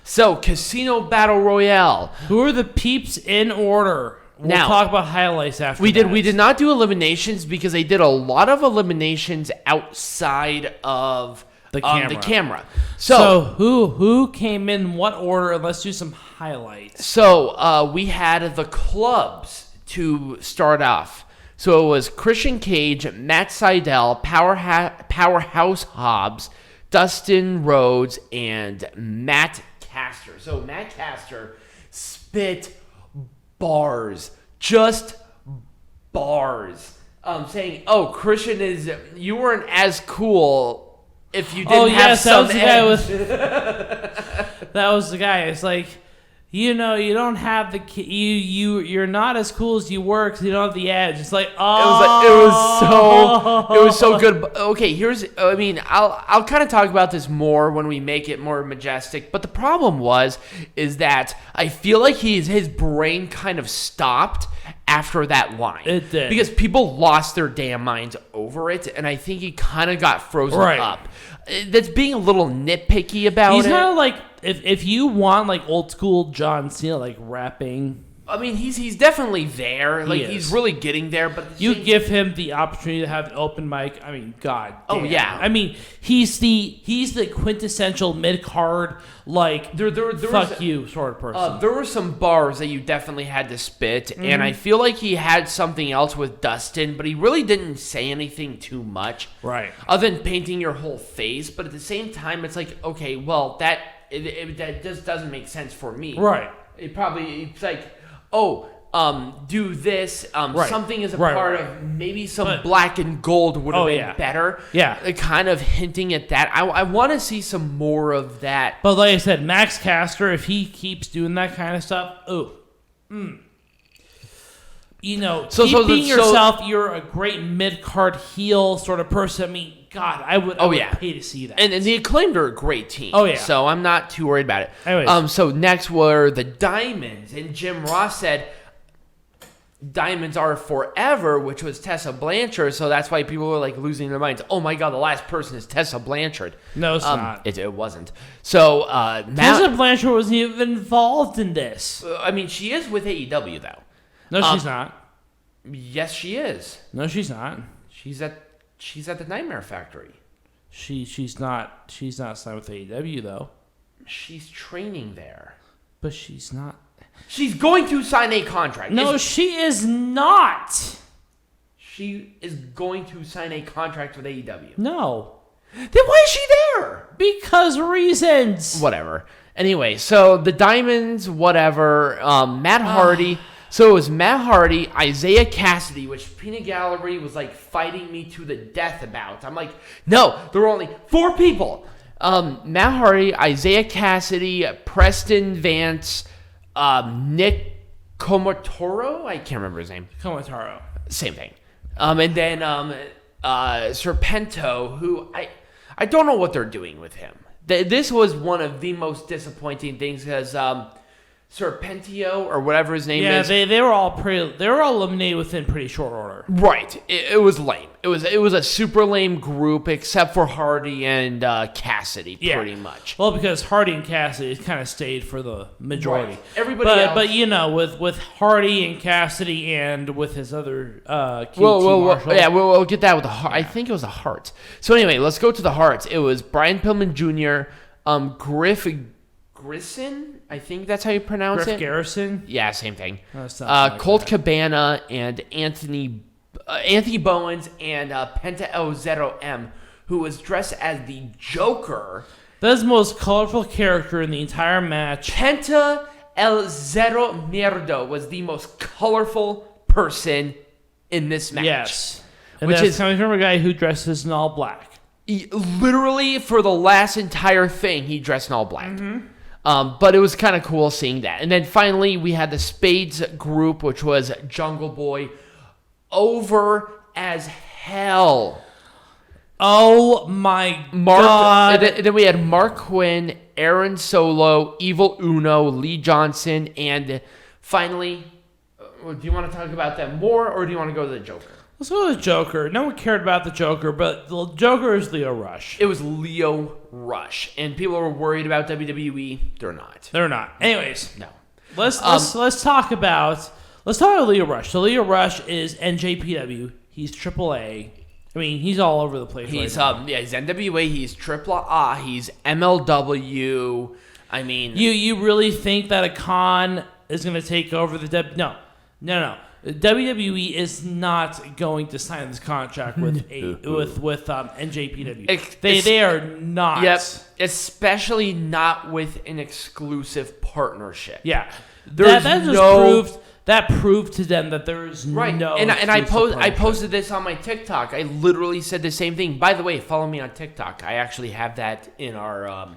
So, Casino Battle Royale. Who are the peeps in order? We'll talk about highlights after we that. We did not do eliminations because they did a lot of eliminations outside of the camera. So who came in what order? Let's do some highlights. So we had the clubs to start off. So it was Christian Cage, Matt Sydal, Powerhouse Hobbs, Dustin Rhodes, and Matt Caster. So Matt Caster spit bars, just bars, saying, "Oh, Christian you weren't as cool if you didn't have some edge." That was the guy. It's like, you don't have you're not as cool as you were because you don't have the edge. It's like, oh, it was so good. Okay, I'll kind of talk about this more when we make it more majestic. But the problem is that I feel like his brain kind of stopped after that line. It did. Because people lost their damn minds over it, and I think he kind of got frozen up. That's being a little nitpicky about it. He's kind of like, if you want like old school John Cena, like rapping. I mean, he's definitely there. Like he's really getting there. But you give him the opportunity to have an open mic. I mean, God. Damn. Oh yeah. I mean, he's the quintessential mid card like there fuck you sort of person. There were some bars that you definitely had to spit, and I feel like he had something else with Dustin, but he really didn't say anything too much, right? Other than painting your whole face. But at the same time, it's like, okay, well that just doesn't make sense for me, right? It's like, do this. Something is a part of maybe some black and gold would have been better. Yeah. Kind of hinting at that. I want to see some more of that. But like I said, Max Caster, if he keeps doing that kind of stuff, being yourself, you're a great mid-card heel sort of person. I mean, God, I would pay to see that. And the Acclaimed are a great team. Oh, yeah. So I'm not too worried about it. Anyways. So next were the Diamonds. And Jim Ross said, Diamonds are forever, which was Tessa Blanchard. So that's why people were like losing their minds. Oh, my God, the last person is Tessa Blanchard. No, it's not. It wasn't. So Tessa Blanchard wasn't even involved in this. I mean, she is with AEW, though. No, she's not. Yes, she is. No, she's not. She's at the Nightmare Factory. She's not signed with AEW though. She's training there. But she's not. She's going to sign a contract. No, she is not. She is going to sign a contract with AEW. No. Then why is she there? Because reasons. Whatever. Anyway, so the Diamonds, whatever. Matt Hardy. So it was Matt Hardy, Isiah Kassidy, which Peanut Gallery was like fighting me to the death about. I'm like, no, there were only 4 people. Matt Hardy, Isiah Kassidy, Preston Vance, Nick Comoroto. I can't remember his name. Comoroto. Same thing. And then Serpento, who I don't know what they're doing with him. This was one of the most disappointing things because Serpentio or whatever his name is. Yeah, they were all eliminated within pretty short order. Right. It was lame. It was a super lame group except for Hardy and Cassidy, pretty much. Well, because Hardy and Cassidy kind of stayed for the majority. Right. Everybody else. But with Hardy and Cassidy and with his other Marshall. We'll get that with the Heart. I think it was the Hearts. So anyway, let's go to the Hearts. It was Brian Pillman Jr., Grissom, I think that's how you pronounce Griff it. Garrison? Yeah, same thing. Colt Cabana and Anthony Bowens and Penta El Zero M, who was dressed as the Joker. That's the most colorful character in the entire match. Penta El Zero Miedo was the most colorful person in this match. Yes. And that's coming from a guy who dresses in all black. Literally, for the last entire thing, he dressed in all black. Mm-hmm. But it was kind of cool seeing that. And then finally, we had the Spades group, which was Jungle Boy, over as hell. Oh my God. And then we had Marq, Quen, Aaron Solo, Evil Uno, Lee Johnson, and finally, do you want to talk about them more, or do you want to go to the Joker? Let's go with the Joker. No one cared about the Joker, but the Joker is Leo Rush. It was Leo Rush, and people were worried about WWE. They're not. They're not. Anyways, No. let's talk about Leo Rush. So Leo Rush is NJPW. He's AAA. I mean, he's all over the place. He's right now. he's NWA. He's AAA. He's MLW. I mean, you really think that a con is going to take over the No. WWE is not going to sign this contract with NJPW. They are not. Yep, especially not with an exclusive partnership. Yeah, There's that proved to them that there is right. no. And I posted this on my TikTok. I literally said the same thing. By the way, follow me on TikTok. I actually have that in our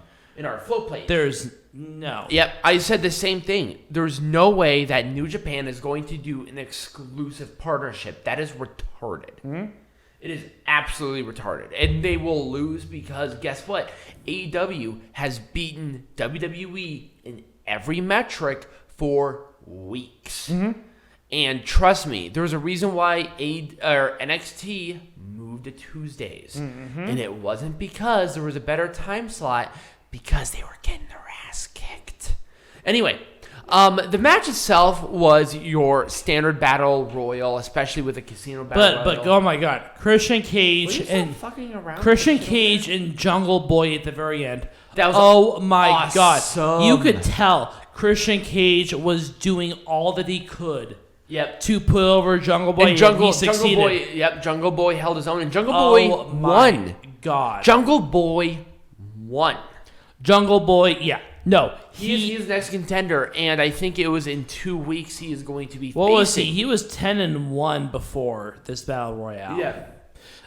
float plate. There's no. Yep, I said the same thing. There's no way that New Japan is going to do an exclusive partnership. That is retarded. Mm-hmm. It is absolutely retarded. And they will lose because guess what? AEW has beaten WWE in every metric for weeks. Mm-hmm. And trust me, there's a reason why NXT moved to Tuesdays. Mm-hmm. And it wasn't because there was a better time slot, because they were getting their ass kicked. Anyway, the match itself was your standard battle royal, especially with the casino battle royal. But oh my God, Christian Cage and Jungle Boy at the very end. That was my awesome. God, you could tell Christian Cage was doing all that he could. Yep. To put over Jungle Boy, and he succeeded. Jungle Boy held his own, and Jungle Boy won. My God, Jungle Boy won. Jungle Boy, yeah. No. He is next contender, and I think it was in 2 weeks he is going to be What was he? He was 10-1 before this Battle Royale. Yeah.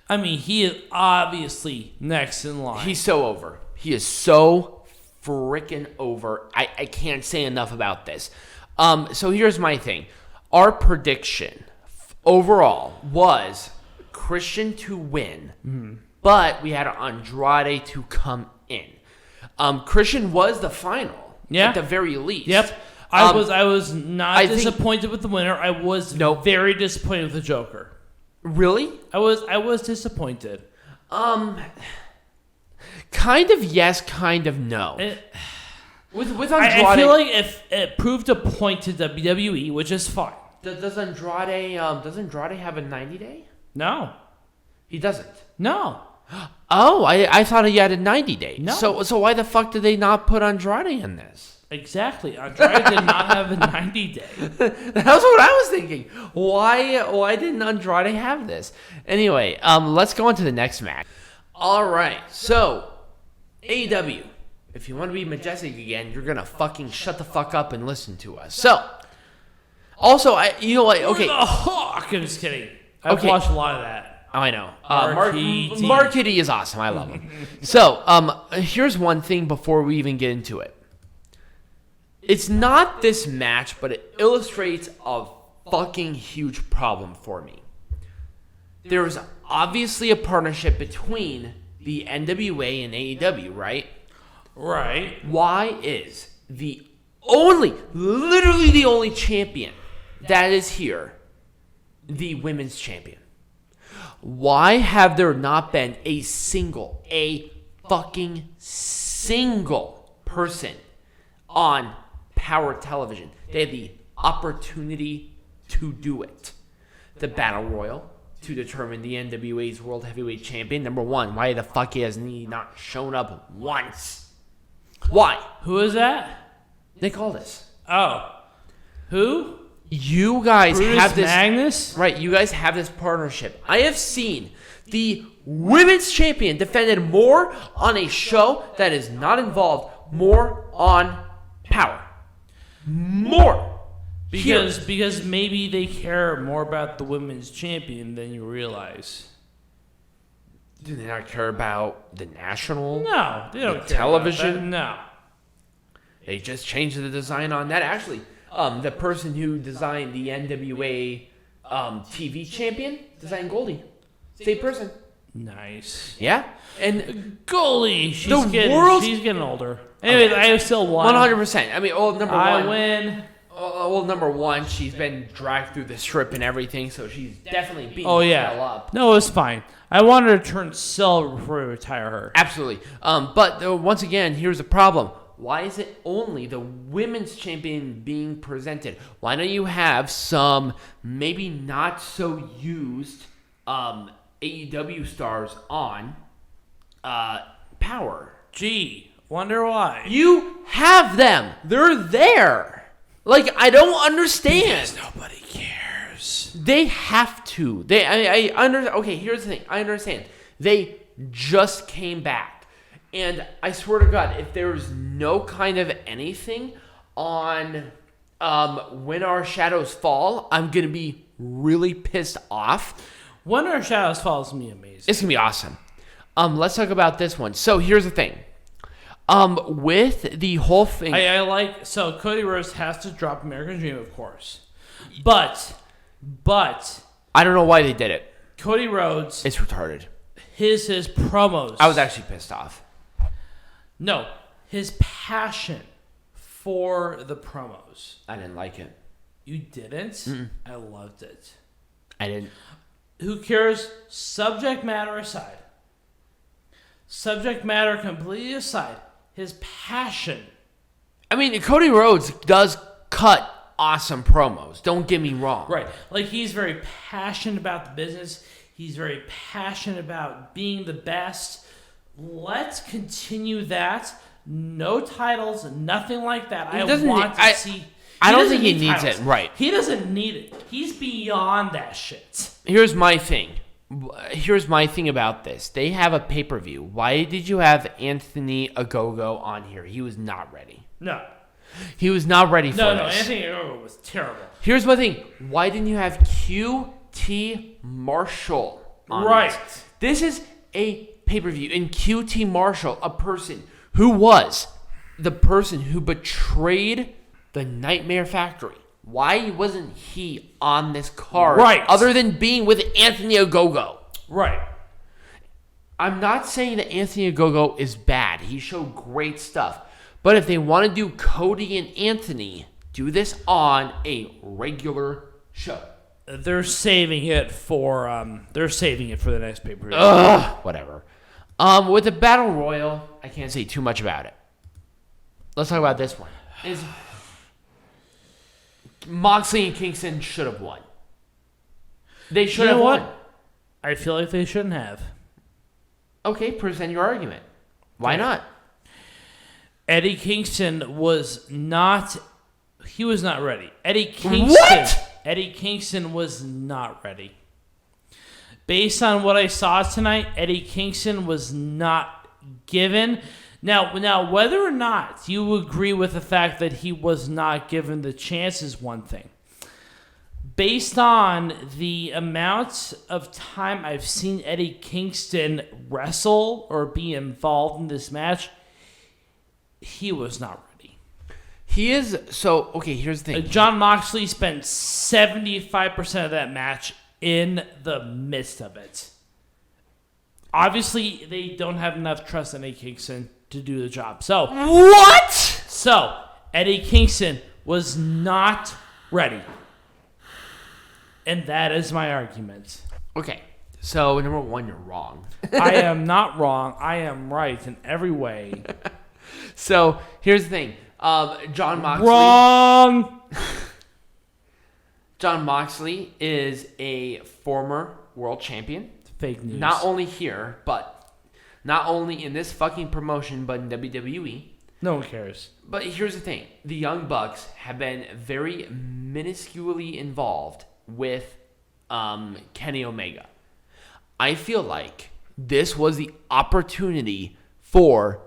I mean, he is obviously next in line. He's so over. He is so freaking over. I can't say enough about this. So here's my thing. Our prediction overall was Christian to win, but we had Andrade to come in. Christian was the final, at the very least. Yep. I was not disappointed with the winner. I was very disappointed with the Joker. Really? I was disappointed. Kind of yes, kind of no. With Andrade, I feel like if it proved a point to WWE, which is fine. Does Andrade have a 90-day? No, he doesn't. No. Oh, I thought he had a 90-day. No. So why the fuck did they not put Andrade in this? Exactly. Andrade did not have a 90-day. That's what I was thinking. Why didn't Andrade have this? Anyway, let's go on to the next match. All right. So, AEW, if you want to be majestic again, you're going to fucking shut the fuck up and listen to us. So, also, okay. The Hawk. I'm just kidding. I've watched a lot of that. Oh, I know. Marquee is awesome. I love him. So, here's one thing before we even get into it. It's not this match, but it illustrates a fucking huge problem for me. There's obviously a partnership between the NWA and AEW, right? Right. Why is literally the only champion that is here, the women's champion? Why have there not been a fucking single person on Power Television? They had the opportunity to do it. The Battle Royal to determine the NWA's World Heavyweight Champion. Number one, why the fuck has he not shown up once? Why? Who is that? Nick Aldis. Oh. Who? You guys Brutus have this Magnus? Right, you guys have this partnership. I have seen the women's champion defended more on a show that is not involved, more on Power. More. Because maybe they care more about the women's champion than you realize. Do they not care about the national? No, they don't care television? about that. No. They just changed the design on that. Actually, the person who designed the NWA TV champion designed Goldie. Same person. Nice. Yeah. And Goldie, she's getting older. Anyways, I still won. 100%. I mean, number one. I win. Well, number one, she's been dragged through the strip and everything, so she's definitely beating up. No, it's fine. I want her to turn silver before we retire her. Absolutely. But once again, here's the problem. Why is it only the women's champion being presented? Why don't you have some maybe not so used AEW stars on Power? Gee, wonder why. You have them. They're there. Like, I don't understand. Because nobody cares. They have to. Okay, here's the thing. I understand. They just came back. And I swear to God, if there's no kind of anything on When Our Shadows Fall, I'm going to be really pissed off. When Our Shadows Fall is going to be amazing. It's going to be awesome. Let's talk about this one. So here's the thing. With the whole thing... So Cody Rhodes has to drop American Dream, of course. But... I don't know why they did it. Cody Rhodes... It's retarded. His promos... I was actually pissed off. No, his passion for the promos. I didn't like it. You didn't? Mm-mm. I loved it. I didn't. Who cares? Subject matter aside. Subject matter completely aside. His passion. I mean, Cody Rhodes does cut awesome promos. Don't get me wrong. Right. Like, he's very passionate about the business. He's very passionate about being the best. Let's continue that. No titles, nothing like that. I don't think he needs it. Right. He doesn't need it. He's beyond that shit. Here's my thing. Here's my thing about this. They have a pay-per-view. Why did you have Anthony Ogogo on here? He was not ready. No. He was not ready for this. No, Anthony Ogogo was terrible. Here's my thing. Why didn't you have QT Marshall on Right. this? This is a pay-per-view. And QT Marshall, a person who was the person who betrayed the Nightmare Factory. Why wasn't he on this card? Right. Other than being with Anthony Ogogo. Right. I'm not saying that Anthony Ogogo is bad. He showed great stuff. But if they want to do Cody and Anthony, do this on a regular show. They're saving it for the next pay-per-view. Whatever. With the Battle Royal, I can't say too much about it. Let's talk about this one. Moxley and Kingston should have won. They should have won. I feel like they shouldn't have. Okay, present your argument. Why not? Eddie Kingston was not ready. Eddie Kingston was not ready. Based on what I saw tonight, Eddie Kingston was not given. Now, whether or not you agree with the fact that he was not given the chance is one thing. Based on the amount of time I've seen Eddie Kingston wrestle or be involved in this match, he was not ready. He is, so, okay, here's the thing. Jon Moxley spent 75% of that match in the midst of it. Obviously, they don't have enough trust in Eddie Kingston to do the job. So what? So Eddie Kingston was not ready, and that is my argument. Okay, so number one, you're wrong. I am not wrong. I am right in every way. So here's the thing. Jon Moxley. Wrong. Jon Moxley is a former world champion. Fake news. Not only here, but not only in this fucking promotion, but in WWE. No one cares. But here's the thing. The Young Bucks have been very minusculely involved with Kenny Omega. I feel like this was the opportunity for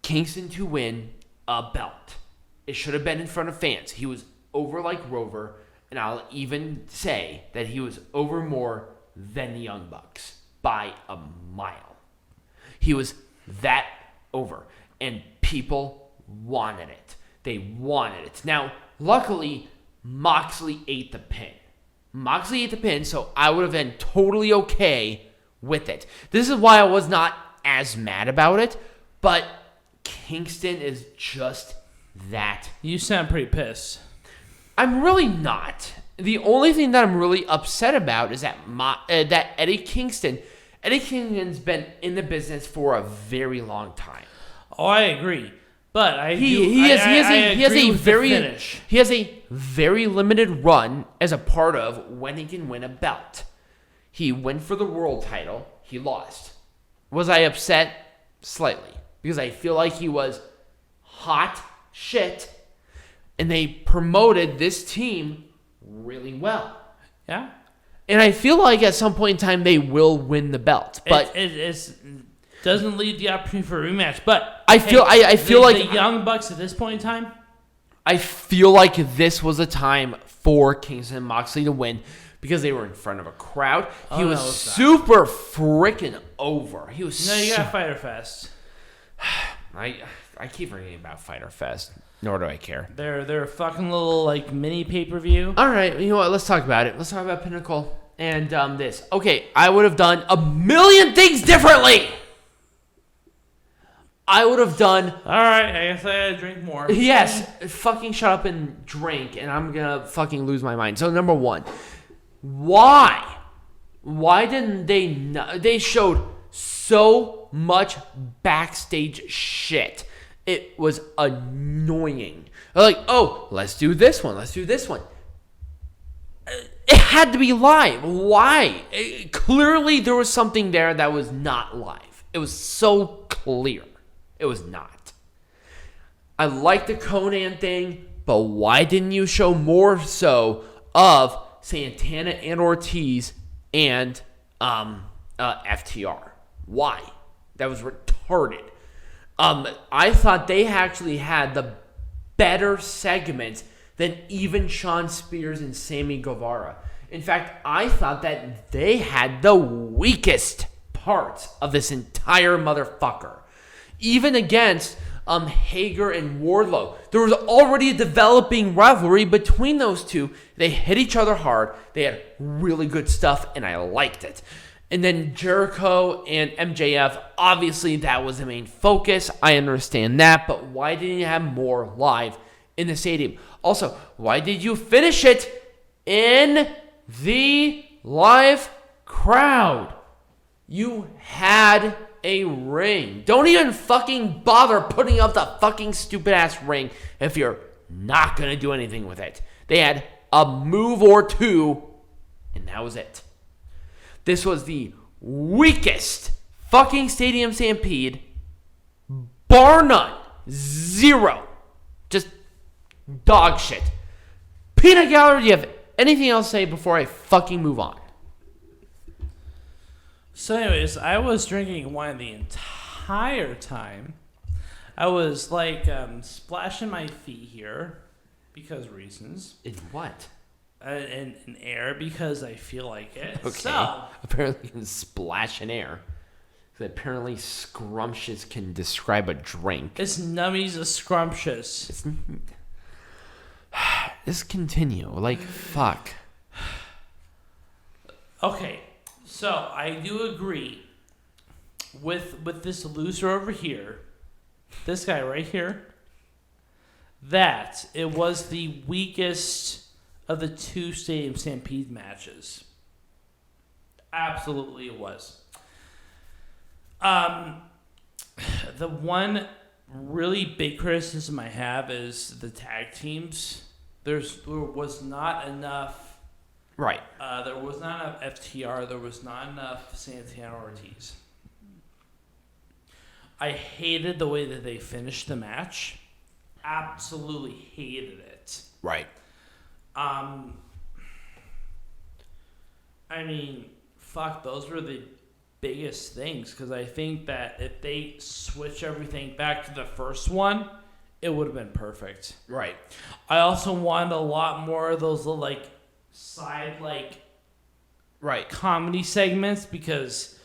Kingston to win a belt. It should have been in front of fans. He was over like Rover, and I'll even say that he was over more than the Young Bucks by a mile. He was that over, and people wanted it. They wanted it. Now, luckily, Moxley ate the pin. So I would have been totally okay with it. This is why I was not as mad about it, but Kingston is just that. You sound pretty pissed. I'm really not. The only thing that I'm really upset about is that that Eddie Kingston's been in the business for a very long time. Oh, I agree. But he has a very limited run as a part of when he can win a belt. He went for the world title. He lost. Was I upset? Slightly. Because I feel like he was hot shit. And they promoted this team really well. Yeah. And I feel like at some point in time they will win the belt. But it doesn't leave the opportunity for a rematch. But I feel like the Young Bucks at this point in time. I feel like this was a time for Kingston and Moxley to win because they were in front of a crowd. He was super freaking over. He was. No, you got Fyter Fest. I keep forgetting about Fyter Fest. Nor do I care. They're a fucking little like mini pay-per-view. All right, you know what? Let's talk about it. Let's talk about Pinnacle and this. Okay, I would have done a million things differently. I would have done. All right, I guess I gotta drink more. Yes, fucking shut up and drink, and I'm gonna fucking lose my mind. So number one, why? Why didn't they? They showed so much backstage shit. It was annoying. Like, oh, let's do this one. Let's do this one. It had to be live. Why? Clearly, there was something there that was not live. It was so clear. It was not. I like the Conan thing, but why didn't you show more so of Santana and Ortiz and FTR? Why? That was retarded. I thought they actually had the better segments than even Shawn Spears and Sammy Guevara. In fact, I thought that they had the weakest parts of this entire motherfucker. Even against Hager and Wardlow, there was already a developing rivalry between those two. They hit each other hard. They had really good stuff, and I liked it. And then Jericho and MJF, obviously that was the main focus. I understand that, but why didn't you have more live in the stadium? Also, why did you finish it in the live crowd? You had a ring. Don't even fucking bother putting up the fucking stupid ass ring if you're not going to do anything with it. They had a move or two, and that was it. This was the weakest fucking Stadium Stampede, bar none, zero, just dog shit. Peanut Gallery, do you have anything else to say before I fucking move on? So anyways, I was drinking wine the entire time. I was like splashing my feet here because reasons. In what? In air because I feel like it. Okay. So, apparently you can splash in air. Apparently scrumptious can describe a drink. It's nummies a scrumptious. Just continue. Like, fuck. Okay. So, I do agree with this loser over here, this guy right here, that it was the weakest of the two Stadium Stampede matches. Absolutely it was. The one really big criticism I have is the tag teams. There was not enough. Right. There was not enough FTR. There was not enough Santana Ortiz. I hated the way that they finished the match. Absolutely hated it. Right. I mean, fuck, those were the biggest things because I think that if they switch everything back to the first one, it would have been perfect. Right. I also wanted a lot more of those little, like, side, like, right, comedy segments because...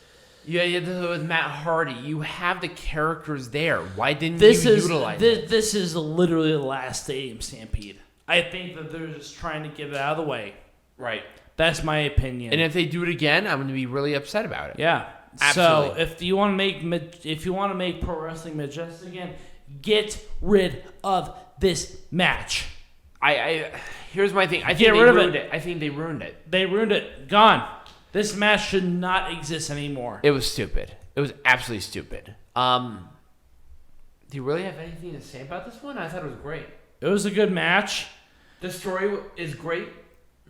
Yeah, with Matt Hardy, you have the characters there. Why didn't you utilize it? This is literally the last Stadium Stampede. I think that they're just trying to get it out of the way. Right. That's my opinion. And if they do it again, I'm going to be really upset about it. Yeah. Absolutely. So if you want to make pro wrestling majestic again, get rid of this match. Here's my thing. I think Get they rid of ruined it. it. I think they ruined it. They ruined it. Gone. This match should not exist anymore. It was stupid. It was absolutely stupid. Do you really have anything to say about this one? I thought it was great. It was a good match. The story is great.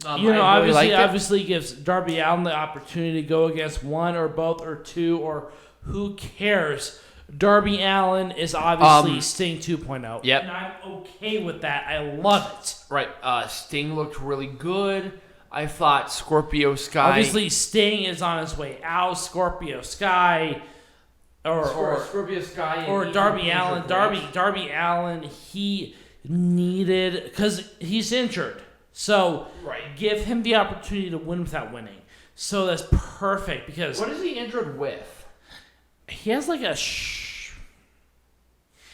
Obviously gives Darby Allin the opportunity to go against one or both or two or who cares. Darby Allin is obviously Sting 2.0. Yep. And I'm okay with that. I love it. Right. Sting looked really good. I thought Scorpio Sky. Obviously, Sting is on his way out. Scorpio Sky. Or Scorpio Sky. Or Darby Allin. Darby Allin, he needed... Because he's injured. So, give him the opportunity to win without winning. So that's perfect because... What is he injured with? He has like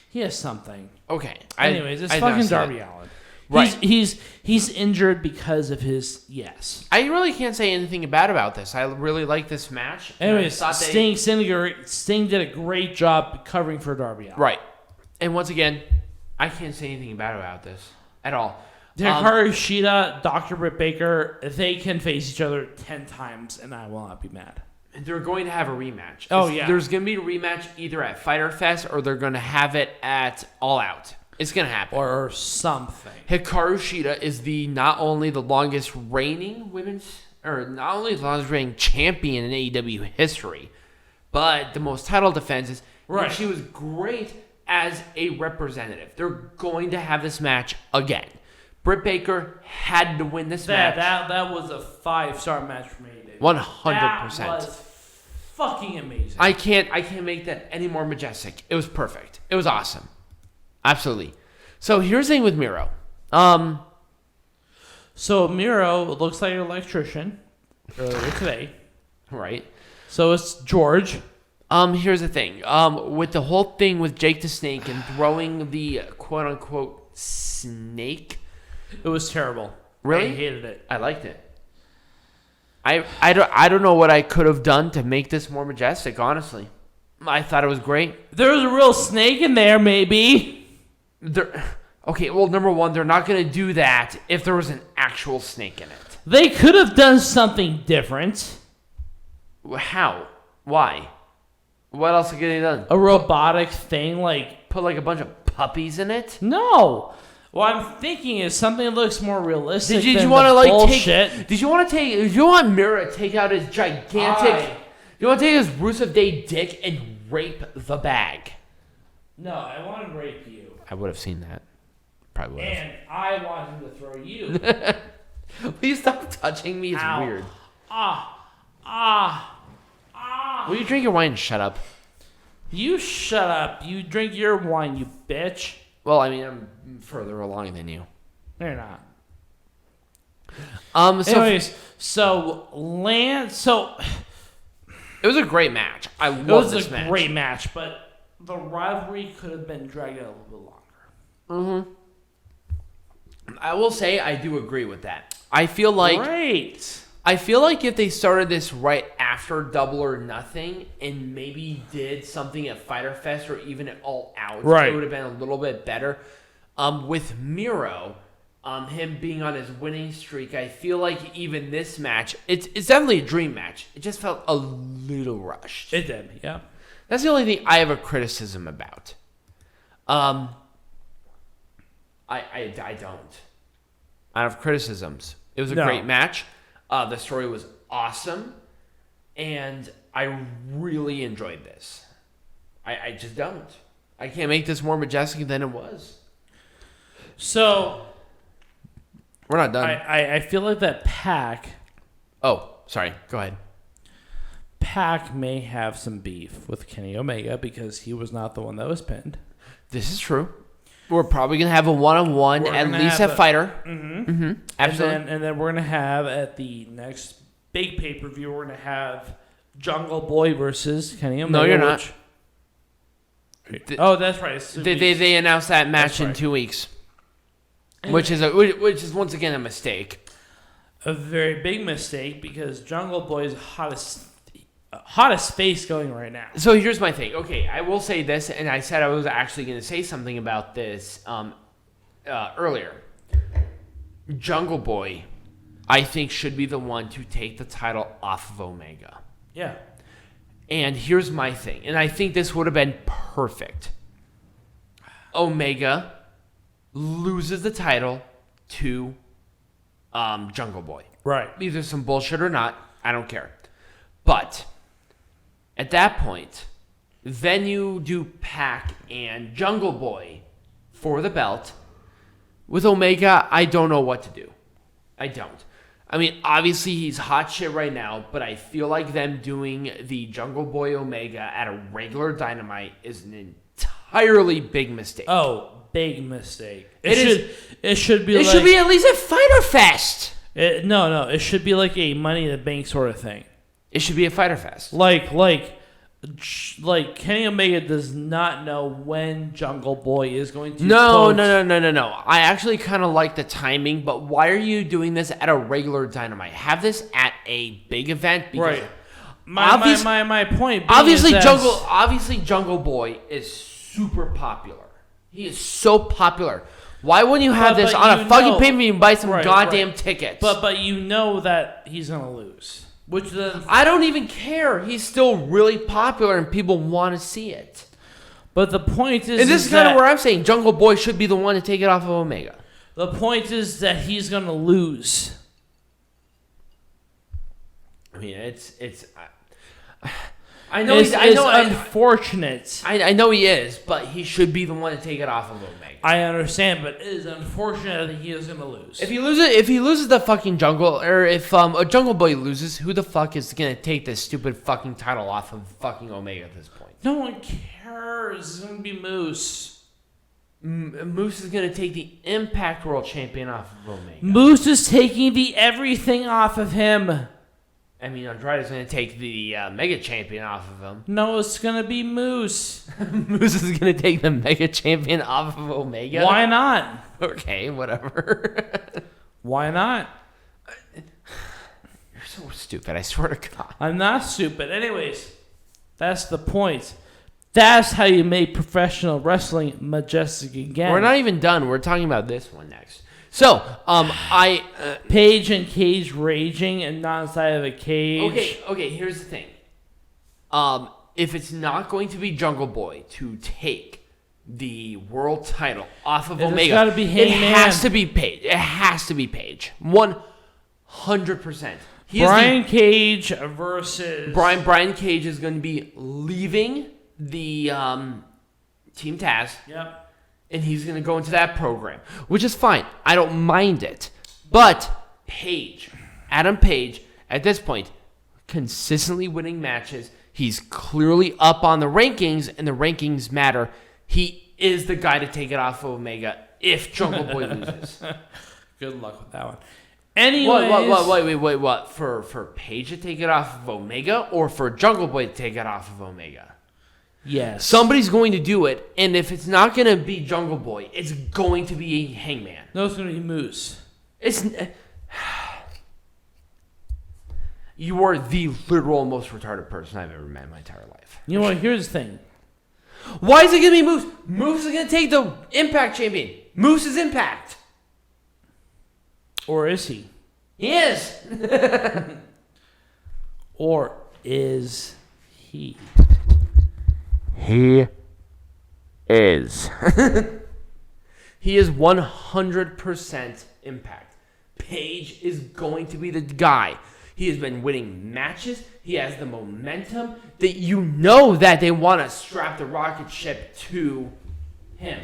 he has something. Okay. Anyways, it's fucking Darby Allin. Right. He's injured because of his... Yes. I really can't say anything bad about this. I really like this match. Anyways, Sting did a great job covering for Darby Allin. Right. And once again, I can't say anything bad about this at all. Hikaru Shida, Dr. Britt Baker, they can face each other 10 times, and I will not be mad. They're going to have a rematch. Oh, yeah. There's going to be a rematch either at Fyter Fest or they're going to have it at All Out. It's going to happen. Or something. Hikaru Shida is not only the longest reigning champion in AEW history, but the most title defenses. Right. And she was great as a representative. They're going to have this match again. Britt Baker had to win this match. That was a 5-star match for me. 100%. That was fucking amazing. I can't make that any more majestic. It was perfect. It was awesome. Absolutely. So here's the thing with Miro. So Miro looks like an electrician earlier today. Right. So it's George. Here's the thing. With the whole thing with Jake the Snake and throwing the quote unquote snake. It was terrible. Really? I hated it. I liked it. I don't know what I could have done to make this more majestic, honestly. I thought it was great. There was a real snake in there, maybe. Okay, well, number one, they're not going to do that if there was an actual snake in it. They could have done something different. How? Why? What else could they have done? A robotic thing, like... Put like a bunch of puppies in it? No. What I'm thinking is something that looks more realistic Did you than want to like bullshit. Did you want Miro to take out his gigantic... You want to take his Rusev Day dick and rape the bag? No, I want to rape you. I would have seen that. Probably would have. And I want him to throw you. Please stop touching me. It's Ow. weird. Will you drink your wine and shut up? You shut up. You drink your wine, you bitch. Well, I mean, I'm further along than you. No, you're not. Anyways, it was a great match. I love this match. It was a great match, but the rivalry could have been dragged out a little bit longer. Mm-hmm. I will say I do agree with that. I feel like if they started this right after Double or Nothing and maybe did something at Fyter Fest or even at All Out, it would have been a little bit better. With Miro, him being on his winning streak, I feel like even this match, it's definitely a dream match. It just felt a little rushed. It did, yeah. That's the only thing I have a criticism about. I don't. I have criticisms. It was a great match. The story was awesome, and I really enjoyed this. I just don't. I can't make this more majestic than it was. So we're not done. I feel like that Pac. Oh, sorry. Go ahead. Pac may have some beef with Kenny Omega because he was not the one that was pinned. This is true. We're probably going to have a one-on-one at least at Fyter. Mm-hmm. Mm-hmm. Absolutely. And then we're going to have at the next big pay-per-view, we're going to have Jungle Boy versus Kenny Omega. No, you're not. That's right. They announced that match in 2 weeks, which is once again a mistake. A very big mistake because Jungle Boy is hottest face going right now. So here's my thing. Okay, I will say this, and I said I was actually going to say something about this earlier. Jungle Boy, I think, should be the one to take the title off of Omega. Yeah. And here's my thing, and I think this would have been perfect. Omega loses the title to Jungle Boy. Right. Either some bullshit or not, I don't care. But at that point, then you do Pac and Jungle Boy for the belt. With Omega, I don't know what to do. I don't. I mean, obviously he's hot shit right now, but I feel like them doing the Jungle Boy Omega at a regular Dynamite is an entirely big mistake. Oh, big mistake. It should be at least a Fyter Fest. No. It should be like a Money in the Bank sort of thing. It should be a Fyter Fest. Like Kenny Omega does not know when Jungle Boy is going to. No. I actually kind of like the timing, but why are you doing this at a regular Dynamite? Have this at a big event. Because right. My point. Obviously, Jungle Boy is super popular. He is so popular. Why wouldn't you have this on a fucking pay-per-view and buy some goddamn tickets? But you know that he's gonna lose. I don't even care. He's still really popular and people want to see it. But the point is... And this is kind of where I'm saying Jungle Boy should be the one to take it off of Omega. The point is that he's going to lose. I mean, it's unfortunate. I know he is, but he should be the one to take it off of Omega. I understand, but it is unfortunate that he is going to lose. If he loses the fucking Jungle, or if a Jungle Boy loses, who the fuck is going to take this stupid fucking title off of fucking Omega at this point? No one cares. It's going to be Moose. Moose is going to take the Impact World Champion off of Omega. Moose is taking the everything off of him. I mean, Andrade's going to take the Mega Champion off of him. No, it's going to be Moose. Moose is going to take the Mega Champion off of Omega? Why not? Okay, whatever. Why not? You're so stupid, I swear to God. I'm not stupid. Anyways, that's the point. That's how you make professional wrestling majestic again. We're not even done. We're talking about this one next. So, Paige and Cage raging and not inside of a cage. Okay, here's the thing. If it's not going to be Jungle Boy to take the world title off of Omega, gotta be it has to be Paige. It has to be Paige. 100%. Brian Cage versus... Brian Cage is going to be leaving the Team Taz. Yep. And he's going to go into that program, which is fine. I don't mind it. But Adam Page, at this point, consistently winning matches. He's clearly up on the rankings, and the rankings matter. He is the guy to take it off of Omega if Jungle Boy loses. Good luck with that one. Anyways, Wait, what? For Page to take it off of Omega, or for Jungle Boy to take it off of Omega? Yes. Somebody's going to do it, and if it's not going to be Jungle Boy, it's going to be Hangman. No, it's going to be Moose. You are the literal most retarded person I've ever met in my entire life. You know what? Here's the thing. Why is it going to be Moose? Moose is going to take the Impact Champion. Moose is Impact. Or is he? He is. Or is he? He is. He is 100% Impact. Page is going to be the guy. He has been winning matches. He has the momentum that you know that they want to strap the rocket ship to him.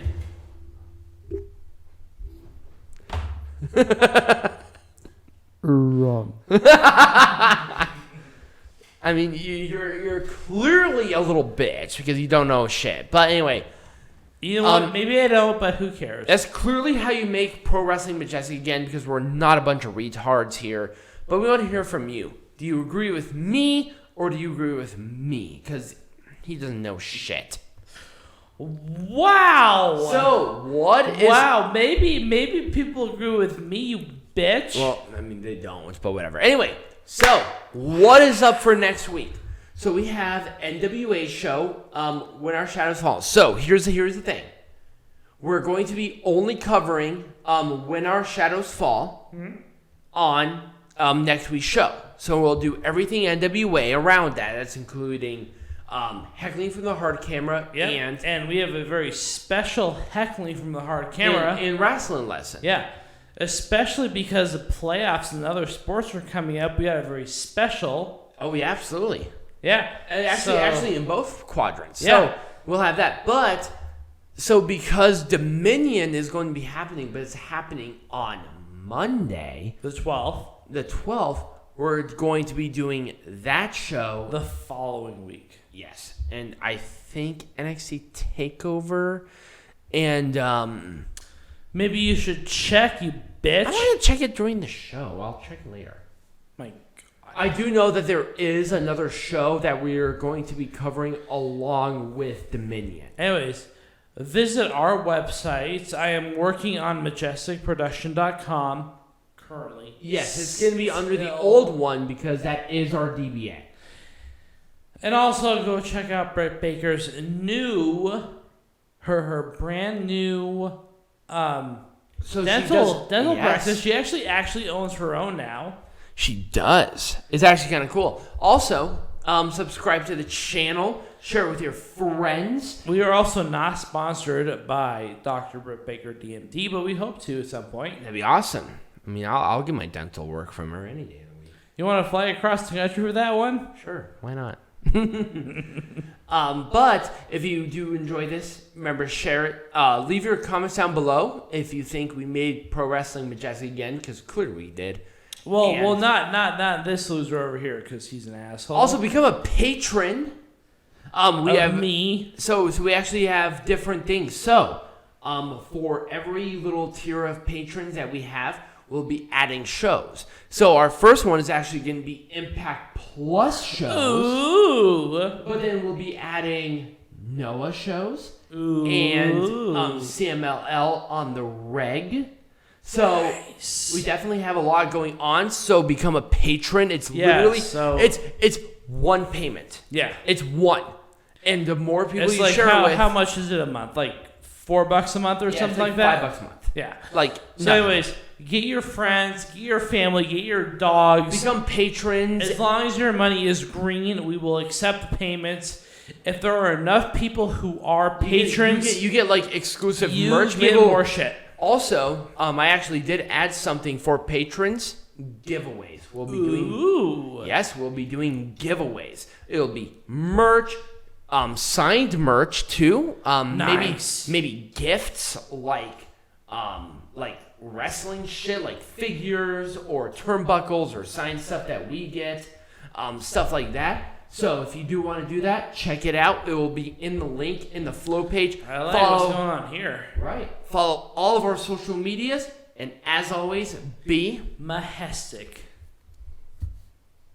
Wrong. I mean, you're clearly a little bitch because you don't know shit. But anyway. You know what? Maybe I don't, but who cares? That's clearly how you make pro wrestling majestic again, because we're not a bunch of retards here. But we want to hear from you. Do you agree with me, or do you agree with me? Because he doesn't know shit. Wow. So, what is... Wow, maybe people agree with me, you bitch. Well, I mean, they don't, but whatever. Anyway, so, what is up for next week? So we have NWA show, When Our Shadows Fall. So here's the thing. we're going to be only covering When Our Shadows Fall on next week's show. So we'll do everything NWA around that. That's including heckling from the hard camera and we have a very special heckling from the hard camera in wrestling lesson. Yeah, especially because the playoffs and other sports are coming up. We got a very special. Oh, yeah, absolutely. Yeah, actually in both quadrants. Yeah. So we'll have that. But so because Dominion is going to be happening, but it's happening on Monday, the 12th. The 12th, we're going to be doing that show the following week. Yes, and I think NXT TakeOver, and maybe you should check, you bitch. I want to check it during the show. I'll check later. My God. I do know that there is another show that we are going to be covering along with Dominion. Anyways, visit our website. I am working on majesticproduction.com currently. Yes, it's going to be under the old one because that is our DBA. And also go check out Britt Baker's her brand new dental practice. She actually owns her own now. She does. It's actually kind of cool. Also, subscribe to the channel. Share it with your friends. We are also not sponsored by Dr. Britt Baker DMD, but we hope to at some point. That'd be awesome. I mean, I'll get my dental work from her any day of the week. You want to fly across the country for that one? Sure. Why not? But if you do enjoy this, remember, share it. Leave your comments down below if you think we made Pro Wrestling Majestic again, because clearly we did. Well, not this loser over here, because he's an asshole. Also, become a patron. We have me. So we actually have different things. So, for every little tier of patrons that we have, we'll be adding shows. So our first one is actually going to be Impact Plus shows. Ooh. But then we'll be adding Noah shows. Ooh. And CMLL on the reg. So nice. We definitely have a lot going on. So become a patron. It's literally it's one payment. Yeah. It's one. And the more people it's you like share with, how much is it a month? Like $4 a month or something like that? $5 a month. Yeah. So anyways, get your friends, get your family, get your dogs. Become patrons. As long as your money is green, we will accept payments. If there are enough people who are patrons, you get like exclusive merch. You get more shit. Also, I actually did add something for patrons. Giveaways. We'll be doing. Yes, we'll be doing giveaways. It'll be merch. Signed merch too. Nice. Maybe gifts like wrestling shit, like figures or turnbuckles or signed stuff that we get, stuff like that. So if you do want to do that, check it out. It will be in the link in the flow page. I like what's going on here. Right. Follow all of our social medias, and as always, be majestic.